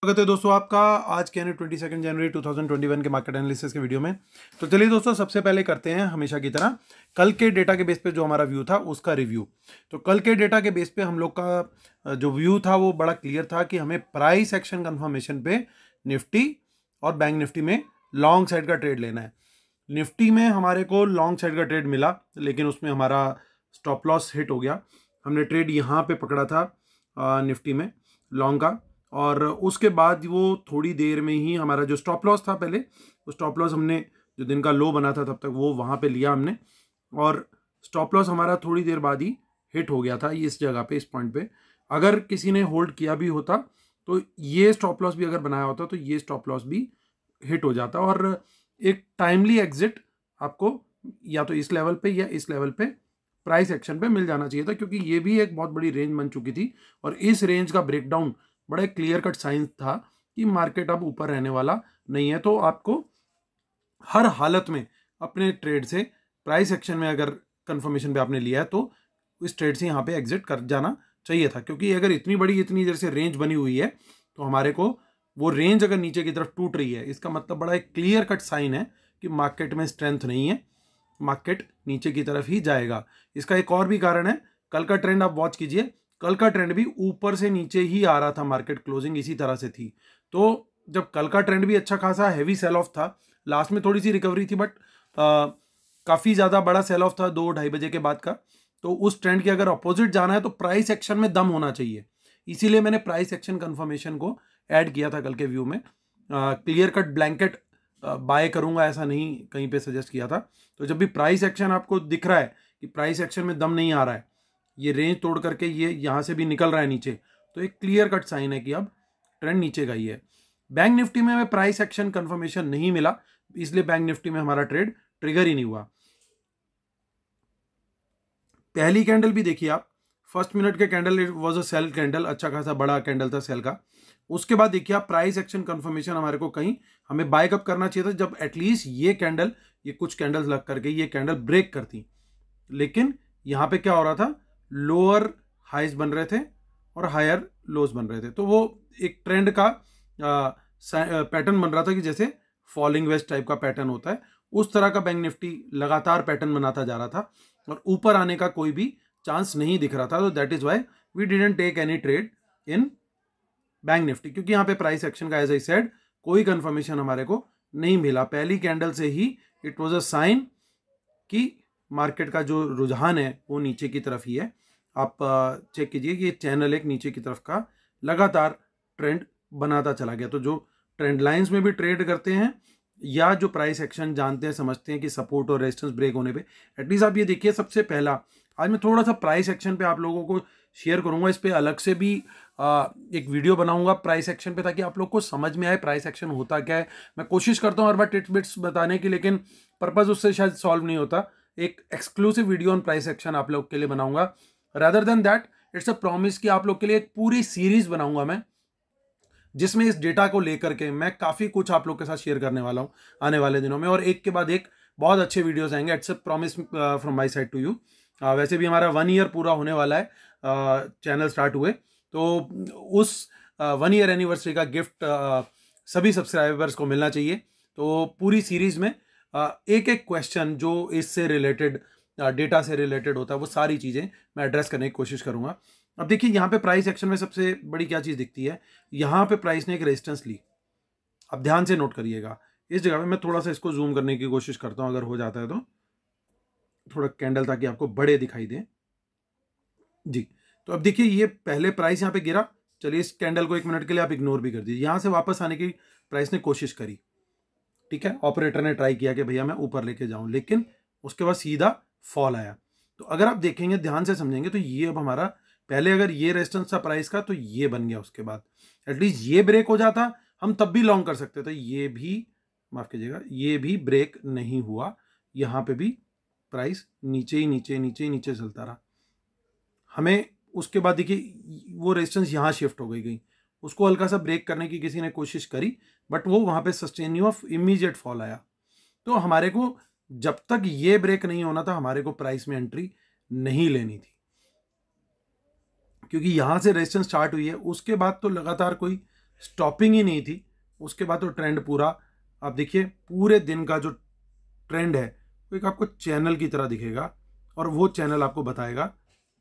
स्वागत है दोस्तों आपका आज के 22 जनवरी 2021 के मार्केट एनालिसिस के वीडियो में। तो चलिए दोस्तों, सबसे पहले करते हैं हमेशा की तरह कल के डेटा के बेस पे जो हमारा व्यू था उसका रिव्यू। तो कल के डेटा के बेस पे हम लोग का जो व्यू था वो बड़ा क्लियर था कि हमें प्राइस एक्शन कंफर्मेशन पे निफ्टी और बैंक निफ्टी में लॉन्ग साइड का ट्रेड लेना है। निफ्टी में हमारे को लॉन्ग साइड का ट्रेड मिला, लेकिन उसमें हमारा स्टॉप लॉस हिट हो गया। हमने ट्रेड यहाँ पे पकड़ा था निफ्टी में लॉन्ग का, और उसके बाद वो थोड़ी देर में ही हमारा जो स्टॉप लॉस था, पहले वो स्टॉप लॉस हमने जो दिन का लो बना था तब तक वो वहाँ पे लिया हमने, और स्टॉप लॉस हमारा थोड़ी देर बाद ही हिट हो गया था इस जगह पे, इस पॉइंट पे। अगर किसी ने होल्ड किया भी होता तो ये स्टॉप लॉस भी अगर बनाया होता तो ये स्टॉप लॉस भी हिट हो जाता, और एक टाइमली एग्जिट आपको या तो इस लेवल पे या इस लेवल पे प्राइस एक्शन पे मिल जाना चाहिए था, क्योंकि ये भी एक बहुत बड़ी रेंज बन चुकी थी और इस रेंज का ब्रेकडाउन बड़ा क्लियर कट साइन था कि मार्केट अब ऊपर रहने वाला नहीं है। तो आपको हर हालत में अपने ट्रेड से प्राइस एक्शन में अगर कंफर्मेशन पे आपने लिया है तो इस ट्रेड से यहाँ पे एग्जिट कर जाना चाहिए था, क्योंकि अगर इतनी देर से रेंज बनी हुई है तो हमारे को वो रेंज अगर नीचे की तरफ टूट रही है, इसका मतलब बड़ा एक क्लियर कट साइन है कि मार्केट में स्ट्रेंथ नहीं है, मार्केट नीचे की तरफ ही जाएगा। इसका एक और भी कारण है, कल का ट्रेंड आप वॉच कीजिए। कल का ट्रेंड भी ऊपर से नीचे ही आ रहा था, मार्केट क्लोजिंग इसी तरह से थी। तो जब कल का ट्रेंड भी अच्छा खासा हैवी सेल ऑफ था, लास्ट में थोड़ी सी रिकवरी थी, बट काफ़ी ज़्यादा बड़ा सेल ऑफ था 2-2:30 बजे के बाद का। तो उस ट्रेंड के अगर अपोजिट जाना है तो प्राइस एक्शन में दम होना चाहिए, इसीलिए मैंने प्राइस एक्शन कंफर्मेशन को ऐड किया था कल के व्यू में। क्लियर कट ब्लैंकेट बाय करूंगा ऐसा नहीं कहीं पे सजेस्ट किया था। तो जब भी प्राइस एक्शन आपको दिख रहा है कि प्राइस एक्शन में दम नहीं आ रहा है, ये रेंज तोड़ करके ये यहाँ से भी निकल रहा है नीचे, तो एक क्लियर कट साइन है कि अब ट्रेंड नीचे का ही है। बैंक निफ्टी में हमें प्राइस एक्शन कंफर्मेशन नहीं मिला, इसलिए बैंक निफ्टी में हमारा ट्रेड ट्रिगर ही नहीं हुआ। पहली कैंडल भी देखिए आप, फर्स्ट मिनट के candle it was a sell candle, अच्छा खासा बड़ा कैंडल था सेल का। उसके बाद देखिए आप, प्राइस एक्शन कंफर्मेशन हमारे को कहीं हमें बाय अप करना चाहिए था जब एटलीस्ट ये कैंडल, ये कुछ कैंडल्स लग करके ये कैंडल ब्रेक करती। लेकिन यहाँ पे क्या हो रहा था, लोअर हाइज बन रहे थे और हायर लोज बन रहे थे। तो वो एक ट्रेंड का पैटर्न बन रहा था कि जैसे फॉलिंग वेस्ट टाइप का पैटर्न होता है, उस तरह का बैंक निफ्टी लगातार पैटर्न बनाता जा रहा था और ऊपर आने का कोई भी चांस नहीं दिख रहा था। तो that is why we didn't take any trade in bank Nifty, क्योंकि यहाँ पे प्राइस एक्शन का एज आई सेड कोई कंफर्मेशन हमारे को नहीं मिला। पहली कैंडल से ही इट वाज अ साइन कि मार्केट का जो रुझान है वो नीचे की तरफ ही है। आप चेक कीजिए कि चैनल एक नीचे की तरफ का लगातार ट्रेंड बनाता चला गया। तो जो ट्रेंड लाइंस में भी ट्रेड करते हैं या जो प्राइस एक्शन जानते हैं, समझते हैं कि सपोर्ट और रेजिस्टेंस ब्रेक होने पे, एटलीस्ट आप ये देखिए। सबसे पहला आज मैं थोड़ा सा प्राइस एक्शन पे आप लोगों को शेयर करूंगा, इस पे अलग से भी एक वीडियो बनाऊंगा प्राइस एक्शन पे, ताकि आप लोग को समझ में आए प्राइस एक्शन होता क्या है। मैं कोशिश करता हूँ हर बार टिप्स बिट्स बताने की, लेकिन पर्पज उससे शायद सॉल्व नहीं होता। एक exclusive video on price action आप लोग के लिए बनाऊंगा। Rather than that it's a promise कि आप लोग के लिए एक पूरी सीरीज बनाऊंगा मैं, जिसमें इस डेटा को लेकर के मैं काफी कुछ आप लोग के साथ शेयर करने वाला हूं आने वाले दिनों में, और एक के बाद एक बहुत अच्छे वीडियोस आएंगे। It's a promise from my side to you. वैसे भी हमारा 1 ईयर पूरा होने वाला है चैनल स्टार्ट हुए, तो उस 1 ईयर एनिवर्सरी का गिफ्ट सभी सब्सक्राइबर्स को मिलना चाहिए। तो पूरी सीरीज में एक एक क्वेश्चन जो इससे रिलेटेड, डेटा से रिलेटेड होता है, वो सारी चीज़ें मैं एड्रेस करने की कोशिश करूंगा। अब देखिए यहाँ पे प्राइस एक्शन में सबसे बड़ी क्या चीज़ दिखती है, यहाँ पे प्राइस ने एक रेजिस्टेंस ली। अब ध्यान से नोट करिएगा, इस जगह पे मैं थोड़ा सा इसको जूम करने की कोशिश करता हूँ, अगर हो जाता है तो थोड़ा कैंडल, ताकि आपको बड़े दिखाई दें जी। तो अब देखिए ये पहले प्राइस यहाँ पे गिरा, चलिए इस कैंडल को 1 मिनट के लिए आप इग्नोर भी कर दीजिए। यहाँ से वापस आने की प्राइस ने कोशिश करी, ठीक है, ऑपरेटर ने ट्राई किया कि भैया मैं ऊपर लेके जाऊं, लेकिन उसके बाद सीधा फॉल आया। तो अगर आप देखेंगे, ध्यान से समझेंगे, तो ये अब हमारा पहले अगर ये रेजिस्टेंस था प्राइस का, तो ये बन गया। उसके बाद एटलीस्ट ये ब्रेक हो जाता, हम तब भी लॉन्ग कर सकते थे। ये भी, माफ कीजिएगा, ये भी ब्रेक नहीं हुआ, यहाँ पे भी प्राइस नीचे ही नीचे नीचे ही नीचे चलता रहा। हमें उसके बाद देखिए वो रेजिस्टेंस यहाँ शिफ्ट हो गई, उसको हल्का सा ब्रेक करने की किसी ने कोशिश करी, बट वो वहां पे सस्टेन ऑफ इमीडिएट फॉल आया। तो हमारे को जब तक ये ब्रेक नहीं होना था, हमारे को प्राइस में एंट्री नहीं लेनी थी, क्योंकि यहां से रेजिस्टेंस स्टार्ट हुई है। उसके बाद तो लगातार कोई स्टॉपिंग ही नहीं थी। उसके बाद तो ट्रेंड पूरा, आप देखिए पूरे दिन का जो ट्रेंड है वो एक आपको चैनल की तरह दिखेगा, और वो चैनल आपको बताएगा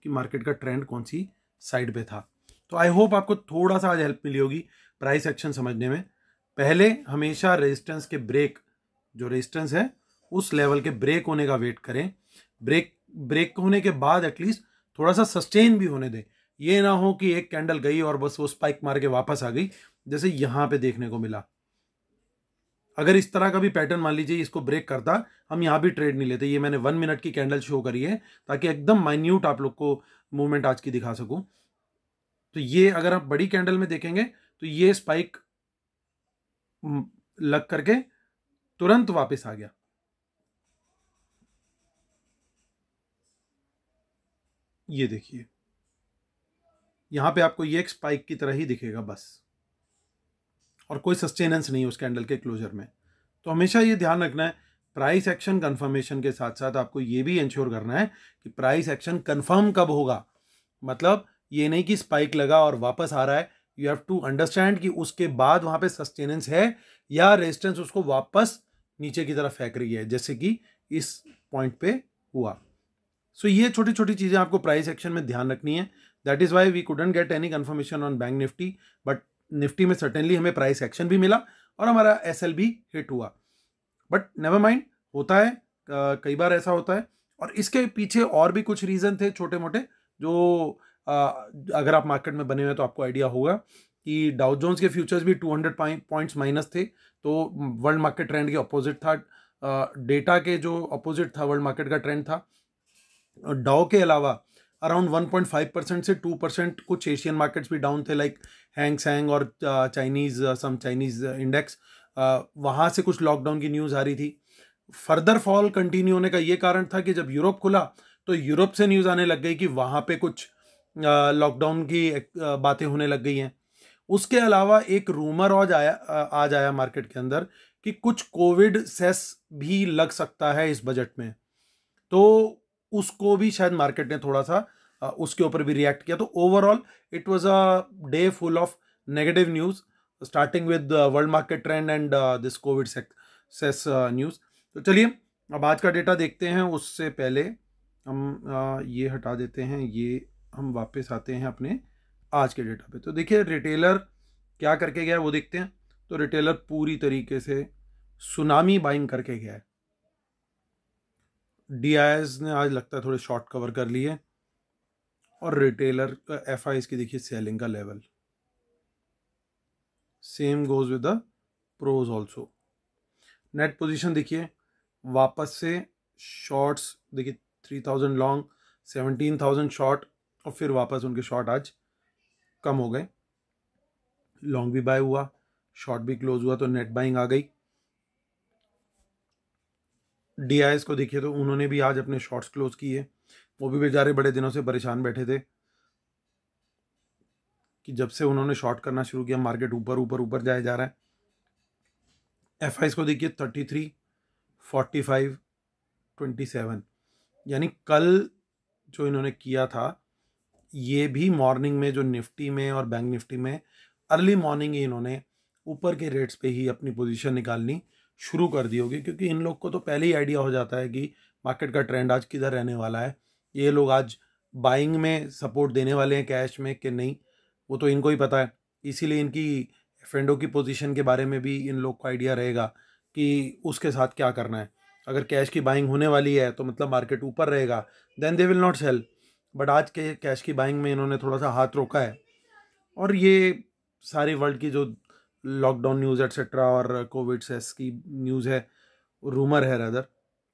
कि मार्केट का ट्रेंड कौन सी साइड पे था। तो आई होप आपको थोड़ा सा आज हेल्प मिली होगी प्राइस एक्शन समझने में। पहले हमेशा रेजिस्टेंस के ब्रेक, जो रेजिस्टेंस है उस लेवल के ब्रेक होने का वेट करें। ब्रेक होने के बाद एटलीस्ट थोड़ा सा सस्टेन भी होने दें। ये ना हो कि एक कैंडल गई और बस वो स्पाइक मार के वापस आ गई, जैसे यहां पे देखने को मिला। अगर इस तरह का भी पैटर्न मान लीजिए इसको ब्रेक करता, हम यहां भी ट्रेड नहीं लेते। ये मैंने 1 मिनट की कैंडल शो करी है ताकि एकदम माइन्यूट आप लोग को मूवमेंट आज की दिखा सकूं। तो ये अगर आप बड़ी कैंडल में देखेंगे तो ये स्पाइक लग करके तुरंत वापस आ गया। ये देखिए यहां पे आपको ये एक स्पाइक की तरह ही दिखेगा बस, और कोई सस्टेनेंस नहीं उस कैंडल के क्लोजर में। तो हमेशा ये ध्यान रखना है, प्राइस एक्शन कंफर्मेशन के साथ साथ आपको ये भी इंश्योर करना है कि प्राइस एक्शन कंफर्म कब होगा। मतलब ये नहीं कि स्पाइक लगा और वापस आ रहा है, यू हैव टू अंडरस्टैंड कि उसके बाद वहां पे सस्टेनेंस है या रेजिस्टेंस उसको वापस नीचे की तरफ फेंक रही है, जैसे कि इस पॉइंट पे हुआ। सो ये छोटी छोटी चीजें आपको प्राइस एक्शन में ध्यान रखनी है। That is why we couldn't get any confirmation on bank Nifty, but Nifty में सर्टेनली हमें प्राइस एक्शन भी मिला और हमारा एसएल भी हिट हुआ। बट नेवर माइंड, होता है, कई बार ऐसा होता है। और इसके पीछे और भी कुछ रीजन थे छोटे मोटे, जो अगर आप मार्केट में बने हुए हैं तो आपको आइडिया होगा कि डाउ जोन्स के फ्यूचर्स भी 200 पॉइंट्स माइनस थे, तो वर्ल्ड मार्केट ट्रेंड के अपोजिट था। डेटा के जो अपोजिट था वर्ल्ड मार्केट का ट्रेंड था। डाउ के अलावा अराउंड 1.5% से 2% कुछ एशियन मार्केट्स भी डाउन थे, लाइक हैंग सेंग और चाइनीज इंडेक्स। वहाँ से कुछ लॉकडाउन की न्यूज़ आ रही थी। फर्दर फॉल कंटिन्यू होने का ये कारण था कि जब यूरोप खुला तो यूरोप से न्यूज़ आने लग गई कि वहाँ पे कुछ लॉकडाउन की बातें होने लग गई हैं। उसके अलावा एक रूमर आज आया मार्केट के अंदर कि कुछ कोविड सेस भी लग सकता है इस बजट में, तो उसको भी शायद मार्केट ने थोड़ा सा उसके ऊपर भी रिएक्ट किया। तो overall it was a day full of negative news, starting with world market trend and this covid cess news. तो चलिए अब आज का डेटा देखते हैं। उससे पहले हम ये हटा देते हैं, ये हम वापस आते हैं अपने आज के डेटा पे। तो देखिए रिटेलर क्या करके गया है वो देखते हैं। तो रिटेलर पूरी तरीके से सुनामी बाइंग करके गया है। डीआईएस ने आज लगता है थोड़े शॉर्ट कवर कर लिए, और रिटेलर का एफआईएस की देखिए सेलिंग का level, same goes with the pros also. Net position देखिए वापस से शॉर्ट्स देखिए 3000 लॉन्ग, 17,000 शॉर्ट, और फिर वापस उनके शॉर्ट आज कम हो गए। लॉन्ग भी बाय हुआ, शॉर्ट भी क्लोज हुआ, तो नेट बाइंग आ गई। डीआईएस को देखिए तो उन्होंने भी आज अपने शॉर्ट्स क्लोज किए। वो भी बेचारे बड़े दिनों से परेशान बैठे थे कि जब से उन्होंने शॉर्ट करना शुरू किया मार्केट ऊपर ऊपर ऊपर जाए जा रहा है। एफआईएस को देखिए 33, 45, 27, यानी कल जो इन्होंने किया था ये भी मॉर्निंग में, जो निफ्टी में और बैंक निफ्टी में अर्ली मॉर्निंग ही इन्होंने ऊपर के रेट्स पे ही अपनी पोजीशन निकालनी शुरू कर दी होगी, क्योंकि इन लोग को तो पहले ही आइडिया हो जाता है कि मार्केट का ट्रेंड आज किधर रहने वाला है। ये लोग आज बाइंग में सपोर्ट देने वाले हैं कैश में कि नहीं, वो तो इनको ही पता है। इसीलिए इनकी फ्रेंडों की पोजीशन के बारे में भी इन लोग को आइडिया रहेगा कि उसके साथ क्या करना है। अगर कैश की बाइंग होने वाली है तो मतलब मार्केट ऊपर रहेगा, then they will not sell. But आज के कैश की बाइंग में इन्होंने थोड़ा सा हाथ रोका है, और ये सारी वर्ल्ड की जो लॉकडाउन न्यूज़ एट्सेट्रा और कोविड सेस की न्यूज़ है, रूमर है रदर,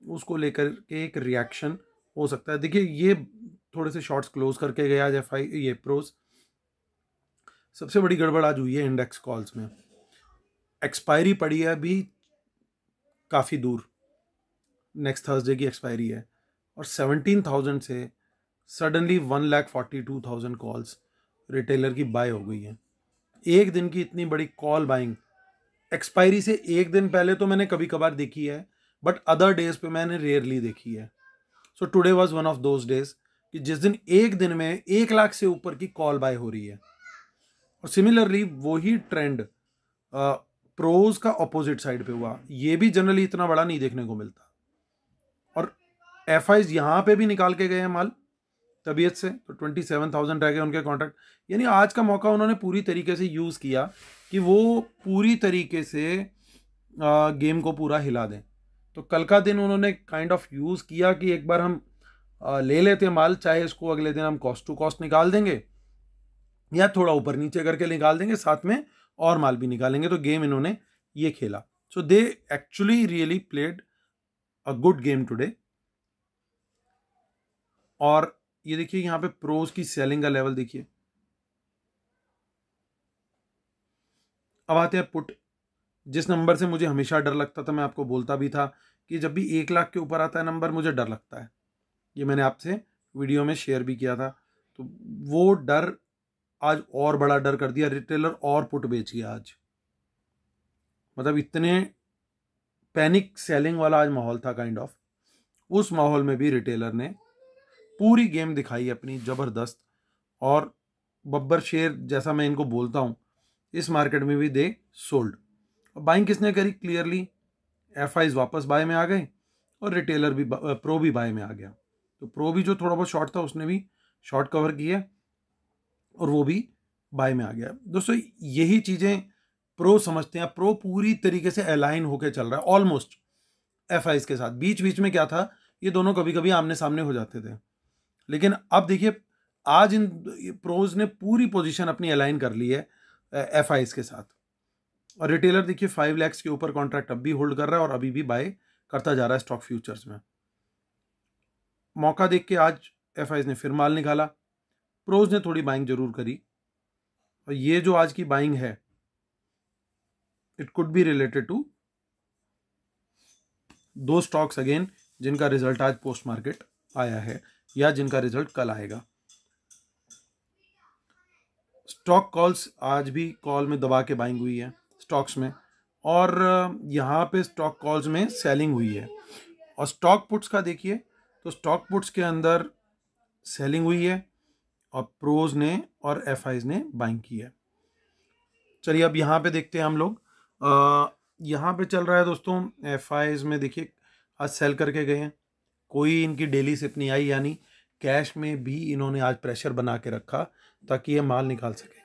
उसको लेकर के एक रिएक्शन हो सकता है। देखिए ये थोड़े से शॉर्ट्स क्लोज करके गया आज ये प्रोज। सबसे बड़ी गड़बड़ आज हुई है इंडेक्स कॉल्स में। एक्सपायरी पड़ी है अभी काफ़ी दूर, नेक्स्ट थर्सडे की एक्सपायरी है, और 17,000 से सडनली 1,42,000 कॉल्स रिटेलर की बाय हो गई हैं। एक दिन की इतनी बड़ी कॉल बाइंग एक्सपायरी से एक दिन पहले तो मैंने कभी कभार देखी है, बट अदर डेज पे मैंने रेयरली देखी है। So today was one of those days कि जिस दिन एक दिन में 1 लाख से ऊपर की कॉल बाय हो रही है। और सिमिलरली वही ट्रेंड प्रोज का ऑपोजिट साइड पे हुआ, ये भी जनरली इतना बड़ा नहीं देखने को मिलता। और एफ आईज यहां पे भी निकाल के गए हैं माल तबीयत से, तो 27,000 रह गए उनके कॉन्ट्रैक्ट। यानी आज का मौका उन्होंने पूरी तरीके से यूज किया कि वो पूरी तरीके से गेम को पूरा हिला दें। तो कल का दिन उन्होंने काइंड ऑफ यूज किया कि एक बार हम ले लेते हैं माल, चाहे इसको अगले दिन हम कॉस्ट टू कॉस्ट निकाल देंगे या थोड़ा ऊपर नीचे करके निकाल देंगे, साथ में और माल भी निकालेंगे। तो गेम इन्होंने ये खेला। So they actually really played a good game today. और ये देखिए यहाँ पे प्रोज की सेलिंग का लेवल देखिए। अब आते हैं पुट, जिस नंबर से मुझे हमेशा डर लगता था, मैं आपको बोलता भी था कि जब भी 1 लाख के ऊपर आता है नंबर मुझे डर लगता है। ये मैंने आपसे वीडियो में शेयर भी किया था। तो वो डर आज और बड़ा डर कर दिया, रिटेलर और पुट बेच गया आज। मतलब इतने पैनिक सेलिंग वाला आज माहौल था काइंड ऑफ। उस माहौल में भी रिटेलर ने पूरी गेम दिखाई अपनी जबरदस्त। और बब्बर शेर जैसा मैं इनको बोलता हूं, इस मार्केट में भी दे सोल्ड। बाइंग किसने करी? क्लियरली एफ आईज वापस बाय में आ गए और रिटेलर भी, प्रो भी बाय में आ गया। तो प्रो भी जो थोड़ा बहुत शॉर्ट था उसने भी शॉर्ट कवर किया और वो भी बाय में आ गया। दोस्तों यही चीजें प्रो समझते हैं। प्रो पूरी तरीके से अलाइन होकर चल रहा है ऑलमोस्ट एफ आईज के साथ। बीच बीच में क्या था, ये दोनों कभी कभी आमने सामने हो जाते थे, लेकिन अब देखिए आज इन प्रोज ने पूरी पोजीशन अपनी अलाइन कर ली है एफ आईज के साथ। और रिटेलर देखिए 5 लाख के ऊपर कॉन्ट्रैक्ट अब भी होल्ड कर रहा है और अभी भी बाय करता जा रहा है स्टॉक फ्यूचर्स में। मौका देख के आज एफ आईज ने फिर माल निकाला, प्रोज ने थोड़ी बाइंग जरूर करी। और ये जो आज की बाइंग है, it could be related to दो स्टॉक्स अगेन जिनका रिजल्ट आज पोस्ट मार्केट आया है या जिनका रिजल्ट कल आएगा। स्टॉक कॉल्स आज भी कॉल में दबा के बाइंग हुई है स्टॉक्स में, और यहाँ पे स्टॉक कॉल्स में सेलिंग हुई है। और स्टॉक पुट्स का देखिए तो स्टॉक पुट्स के अंदर सेलिंग हुई है और प्रोज ने और एफ आईज ने बाइंग की है। चलिए अब यहाँ पे देखते हैं हम लोग। यहाँ पे चल रहा है दोस्तों एफ आईज में देखिए आज सेल करके गए हैं, कोई इनकी डेली सिप नहीं आई, यानी कैश में भी इन्होंने आज प्रेशर बना के रखा ताकि ये माल निकाल सके।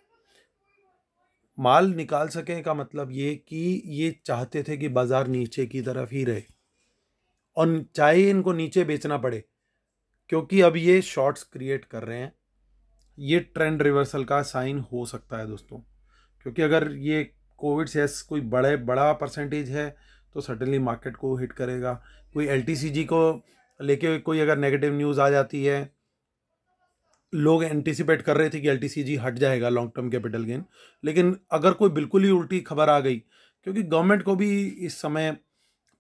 माल निकाल सके का मतलब ये कि ये चाहते थे कि बाजार नीचे की तरफ ही रहे और चाहे इनको नीचे बेचना पड़े, क्योंकि अब ये शॉर्ट्स क्रिएट कर रहे हैं। ये ट्रेंड रिवर्सल का साइन हो सकता है दोस्तों, क्योंकि अगर ये कोविड से कोई बड़ा परसेंटेज है तो सडनली मार्केट को हिट करेगा। कोई एलटीसीजी को लेके कोई अगर नेगेटिव न्यूज़ आ जाती है, लोग एंटिसिपेट कर रहे थे कि एलटीसीजी हट जाएगा लॉन्ग टर्म कैपिटल गेन, लेकिन अगर कोई बिल्कुल ही उल्टी खबर आ गई, क्योंकि गवर्नमेंट को भी इस समय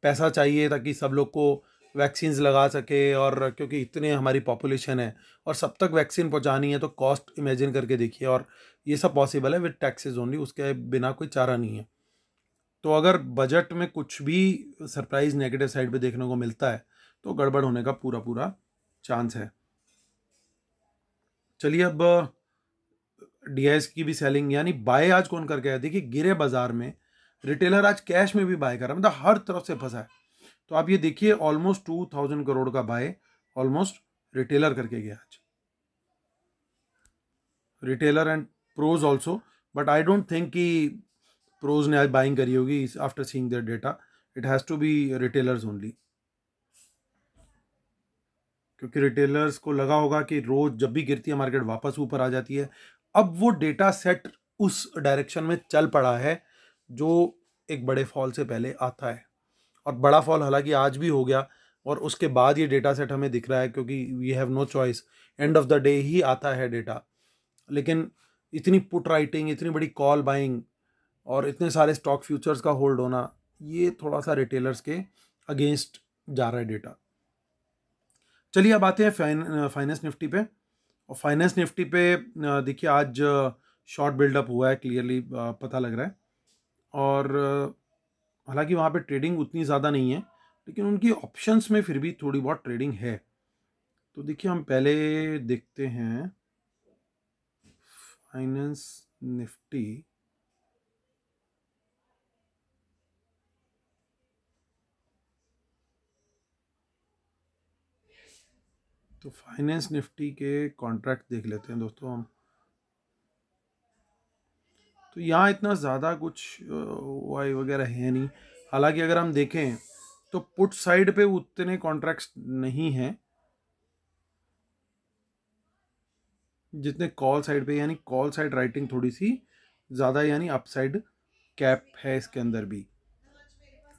पैसा चाहिए ताकि सब लोग को वैक्सीन्स लगा सके, और क्योंकि इतने हमारी पॉपुलेशन है और सब तक वैक्सीन पहुंचानी है, तो कॉस्ट इमेजिन करके देखिए। और ये सब पॉसिबल है विद टैक्सेस ओनली, उसके बिना कोई चारा नहीं है। तो अगर बजट में कुछ भी सरप्राइज नेगेटिव साइड पे देखने को मिलता है तो गड़बड़ होने का पूरा चांस है। चलिए अब डीआईएस की भी सेलिंग, यानी बाय आज कौन करके आया? देखिए गिरे बाजार में रिटेलर आज कैश में भी बाय कर रहा है, मतलब हर तरफ से फंसा है। तो आप ये देखिए ऑलमोस्ट 2000 करोड़ का बाय ऑलमोस्ट रिटेलर करके गया आज, retailer and pros also. But I don't think कि प्रोज ने आज बाइंग करी होगी after seeing their data. It has to be retailers only, क्योंकि रिटेलर्स को लगा होगा कि रोज जब भी गिरती है मार्केट वापस ऊपर आ जाती है। अब वो डेटा सेट उस डायरेक्शन में चल पड़ा है जो एक बड़े फॉल से पहले आता है, और बड़ा फॉल हालांकि आज भी हो गया और उसके बाद ये डेटा सेट हमें दिख रहा है, क्योंकि we have no choice, end of the day ही आता है डेटा। लेकिन इतनी पुट राइटिंग, इतनी बड़ी कॉल बाइंग और इतने सारे स्टॉक फ्यूचर्स का होल्ड होना, ये थोड़ा सा रिटेलर्स के अगेंस्ट जा रहा है डेटा। चलिए अब आते हैं फाइनेंस निफ्टी पे। और फाइनेंस निफ्टी पे देखिए आज शॉर्ट बिल्डअप हुआ है, क्लियरली पता लग रहा है। और हालांकि वहाँ पे ट्रेडिंग उतनी ज़्यादा नहीं है, लेकिन उनकी ऑप्शंस में फिर भी थोड़ी बहुत ट्रेडिंग है। तो देखिए हम पहले देखते हैं फाइनेंस निफ्टी तो फाइनेंस निफ्टी के कॉन्ट्रैक्ट देख लेते हैं दोस्तों हम। तो यहाँ इतना ज़्यादा कुछ वाई वगैरह है नहीं। हालांकि अगर हम देखें तो पुट साइड पे उतने कॉन्ट्रैक्ट्स नहीं हैं जितने कॉल साइड पे, यानी कॉल साइड राइटिंग थोड़ी सी ज़्यादा, यानी अपसाइड कैप है इसके अंदर भी।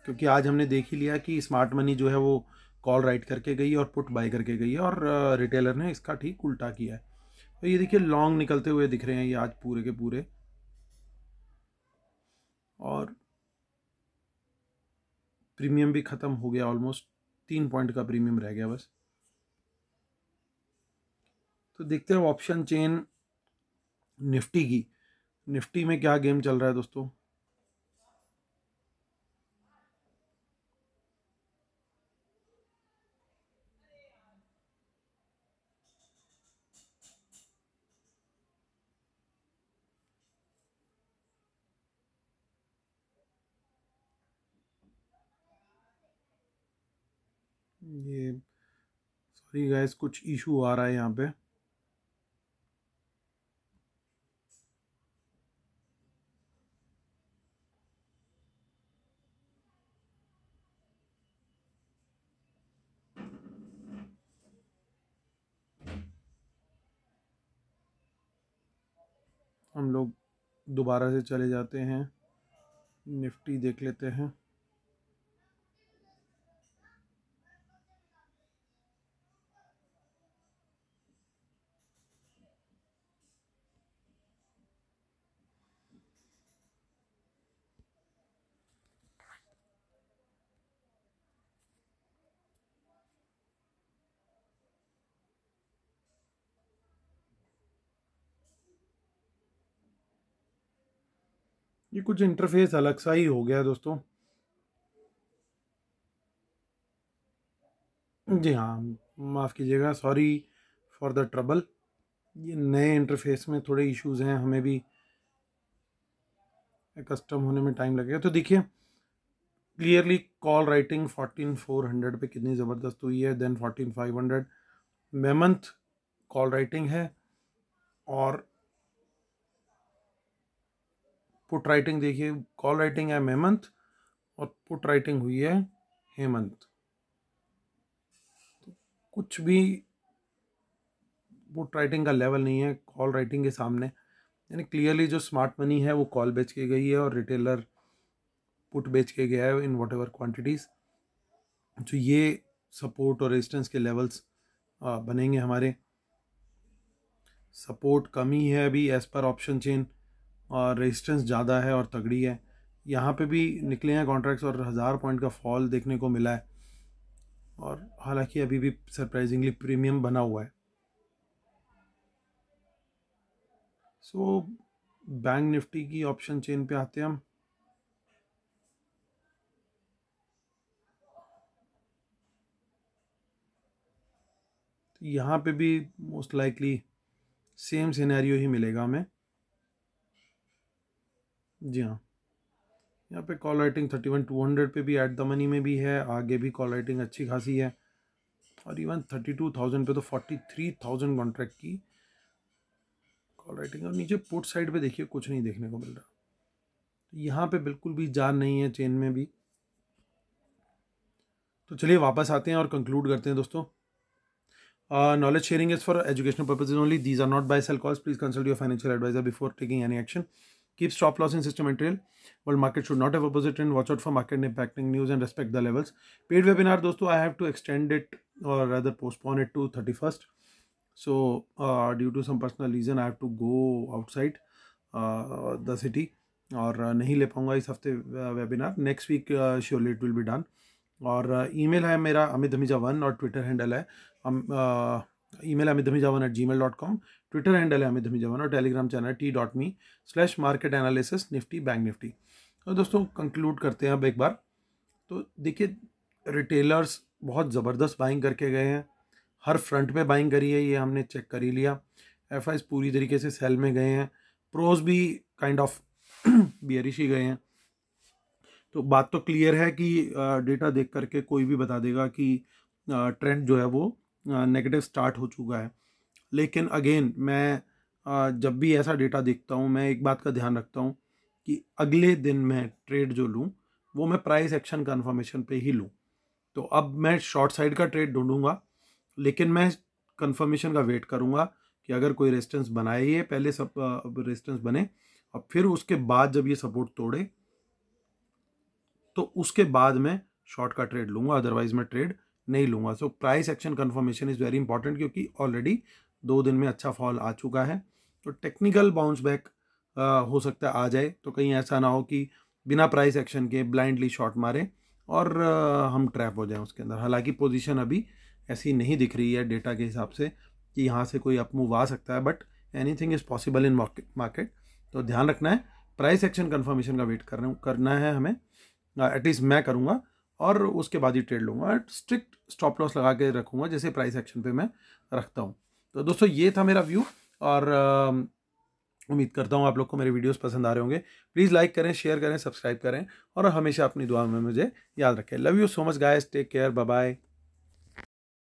क्योंकि आज हमने देख ही लिया कि स्मार्ट मनी जो है वो कॉल राइट करके गई और पुट बाय करके गई है, और रिटेलर ने इसका ठीक उल्टा किया है। तो ये देखिए लॉन्ग निकलते हुए दिख रहे हैं ये आज पूरे के पूरे, और प्रीमियम भी ख़त्म हो गया, ऑलमोस्ट 3 पॉइंट का प्रीमियम रह गया बस। तो देखते हैं ऑप्शन चेन निफ्टी की, निफ्टी में क्या गेम चल रहा है दोस्तों। ये सॉरी गाइस, कुछ इशू आ रहा है यहाँ पे। हम लोग दोबारा से चले जाते हैं, निफ्टी देख लेते हैं। ये कुछ इंटरफेस अलग सा ही हो गया है दोस्तों। जी हाँ, माफ़ कीजिएगा, सॉरी फॉर द ट्रबल। ये नए इंटरफेस में थोड़े इश्यूज हैं, हमें भी कस्टम होने में टाइम लगेगा। तो देखिए क्लियरली कॉल राइटिंग 14400 पे कितनी ज़बरदस्त हुई है, देन 14500 मेमंथ कॉल राइटिंग है, और पुट राइटिंग देखिए, कॉल राइटिंग है मेमंथ और पुट राइटिंग हुई है हेमंत। कुछ भी पुट राइटिंग का लेवल नहीं है कॉल राइटिंग के सामने, यानी क्लियरली जो स्मार्ट मनी है वो कॉल बेच के गई है और रिटेलर पुट बेच के गया है इन वॉट एवर क्वान्टिटीज़। जो ये सपोर्ट और रेजिस्टेंस के लेवल्स बनेंगे हमारे। सपोर्ट कम ही है अभी एज़ पर ऑप्शन चेन, और रेजिस्टेंस ज़्यादा है और तगड़ी है। यहाँ पे भी निकले हैं कॉन्ट्रैक्ट्स और 1000 पॉइंट का फॉल देखने को मिला है, और हालांकि अभी भी सरप्राइजिंगली प्रीमियम बना हुआ है। सो बैंक निफ्टी की ऑप्शन चेन पे आते हैं हम। तो यहाँ पे भी मोस्ट लाइकली सेम सिनेरियो ही मिलेगा हमें। जी हाँ, यहाँ पे कॉल राइटिंग 31200 पे भी एट द मनी में भी है, आगे भी कॉल राइटिंग अच्छी खासी है, और इवन 32,000 पे तो 43,000 कॉन्ट्रैक्ट की कॉल राइटिंग। और नीचे पुट साइड पे देखिए कुछ नहीं देखने को मिल रहा, तो यहाँ पे बिल्कुल भी जान नहीं है चेन में भी। तो चलिए वापस आते हैं और कंक्लूड करते हैं दोस्तों। Knowledge sharing is for educational purposes only. These are not buy sell calls. Please consult your financial advisor before taking any action. Keep stop loss in system and trail. World market should not have opposite trend. Watch out for market impacting news and respect the levels. Paid webinar दोस्तों, I have to extend it or rather postpone it to 31st. So due to some personal reason I have to go outside the city, और नहीं ले पाऊँगा इस हफ्ते webinar. Next week surely it will be done. और email है मेरा अमित धमीजा1, और ट्विटर हैंडल है ईमेल अमित धमीजा1@gmail.com, ट्विटर हैंडल है अमित धमीजा1, और Telegram channel t.me/market analysis Nifty bank Nifty. तो दोस्तों कंक्लूड करते हैं अब एक बार। तो देखिए रिटेलर्स बहुत ज़बरदस्त बाइंग करके गए हैं, हर फ्रंट पे बाइंग करी है, ये हमने चेक कर ही लिया। एफ पूरी तरीके से सेल में गए हैं, प्रोज भी काइंड ऑफ बियरिश ही गए हैं। तो बात तो क्लियर है कि डेटा देख करके कोई भी बता देगा कि ट्रेंड जो है वो नेगेटिव स्टार्ट हो चुका है। लेकिन अगेन मैं जब भी ऐसा डेटा देखता हूँ मैं एक बात का ध्यान रखता हूँ कि अगले दिन मैं ट्रेड जो लूँ वो मैं प्राइस एक्शन कन्फर्मेशन पे ही लूँ। तो अब मैं शॉर्ट साइड का ट्रेड ढूंढूंगा, लेकिन मैं कंफर्मेशन का वेट करूंगा कि अगर कोई रेजिस्टेंस बनाए, ये पहले सब रेजिस्टेंस बने और फिर उसके बाद जब ये सपोर्ट तोड़े तो उसके बाद मैं शॉर्ट का ट्रेड लूंगा, अदरवाइज मैं ट्रेड नहीं लूंगा। So price action confirmation is very important, क्योंकि ऑलरेडी 2 दिन में अच्छा फॉल आ चुका है। तो टेक्निकल बाउंस बैक हो सकता है आ जाए, तो कहीं ऐसा ना हो कि बिना प्राइस एक्शन के ब्लाइंडली शॉर्ट मारे और हम ट्रैप हो जाएं उसके अंदर। हालांकि पोजीशन अभी ऐसी नहीं दिख रही है डेटा के हिसाब से कि यहाँ से कोई अप मूव आ सकता है, but anything is possible in market. तो ध्यान रखना है, प्राइस एक्शन कंफर्मेशन का वेट करना है हमें, एटलीस्ट मैं करूँगा, और उसके बाद ही ट्रेड लूँगा। स्ट्रिक्ट स्टॉप लॉस लगा के रखूँगा जैसे प्राइस एक्शन पे मैं रखता हूँ। तो दोस्तों ये था मेरा व्यू, और उम्मीद करता हूँ आप लोग को मेरे वीडियोस पसंद आ रहे होंगे। प्लीज़ लाइक करें, शेयर करें, सब्सक्राइब करें और हमेशा अपनी दुआ में मुझे याद रखें। Love you so much guys, take care, bye bye.